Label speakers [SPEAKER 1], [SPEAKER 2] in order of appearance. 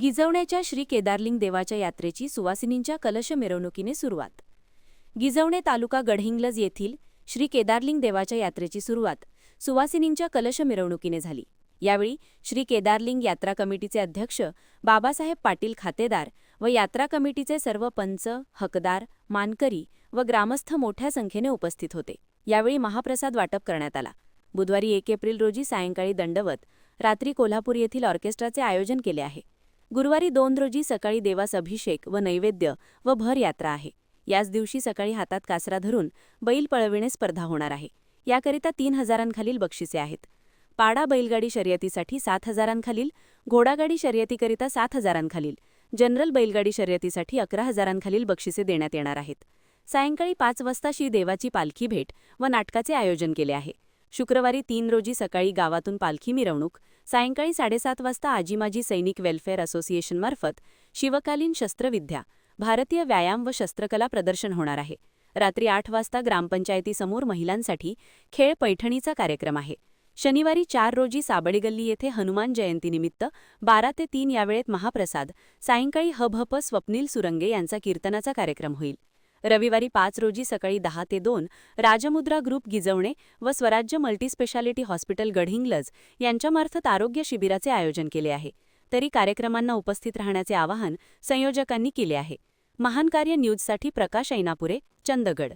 [SPEAKER 1] गिजवण्याच्या श्री केदारलिंग देवाच्या यात्रेची सुवासिनींच्या कलश मिरवणुकीने सुरुवात. गिजवणे तालुका गडहिंग्लज येथील श्री केदारलिंग देवाच्या यात्रेची सुरुवात सुवासिनींच्या कलश मिरवणुकीने झाली. यावेळी श्री केदारलिंग यात्रा कमिटीचे अध्यक्ष बाबासाहेब पाटील खातेदार व यात्रा कमिटीचे सर्व पंच, हकदार, मानकरी व ग्रामस्थ मोठ्या संख्येने उपस्थित होते. यावेळी महाप्रसाद वाटप करण्यात आला. बुधवारी 1 एप्रिल रोजी सायंकाळी दंडवत, रात्री कोल्हापूर येथील ऑर्केस्ट्राचे आयोजन केले आहे. गुरुवारी 2 रोजी सकाळी देवास अभिषेक व नैवेद्य व भर यात्रा आहे. याच दिवशी सकाळी हातात कासरा धरून बैल पळविणे स्पर्धा होणार आहे. याकरिता 3,000खालील बक्षिसे आहेत. पाडा बैलगाडी शर्यतीसाठी 7,000खालील, घोडागाडी शर्यतीकरिता 7,000खालील, जनरल बैलगाडी शर्यतीसाठी 11,000खालील बक्षिसे देण्यात येणार आहेत. सायंकाळी 5 वाजता श्री देवाची पालखी भेट व नाटकाचे आयोजन केले आहे. शुक्रवारी 3 रोजी सकाळी गावातून पालखी मिरवणूक, सायंकाळी 7:30 वाजता आजीमाजी सैनिक वेल्फेअर असोसिएशनमार्फत शिवकालीन शस्त्रविद्या, भारतीय व्यायाम व शस्त्रकला प्रदर्शन होणार आहे. रात्री 8 वाजता ग्रामपंचायतीसमोर महिलांसाठी खेळ पैठणीचा कार्यक्रम आहे. शनिवारी 4 रोजी साबळेगल्ली येथे हनुमान जयंतीनिमित्त 12 ते 3 या वेळेत महाप्रसाद, सायंकाळी हभप स्वप्नील सुरंगे यांचा कीर्तनाचा कार्यक्रम होईल. रविवारी 5 रोजी सकाळी 10 ते 2 राजमुद्रा ग्रुप गिजवणे व स्वराज्य मल्टीस्पेशालिटी हॉस्पिटल गडहिंग्लज यांच्यामार्फत आरोग्य शिबिराचे आयोजन केले आहे. तरी कार्यक्रमांना उपस्थित राहण्याचे आवाहन संयोजकांनी केले आहे. महान कार्य न्यूजसाठी प्रकाश ऐनापुरे, चंदगड.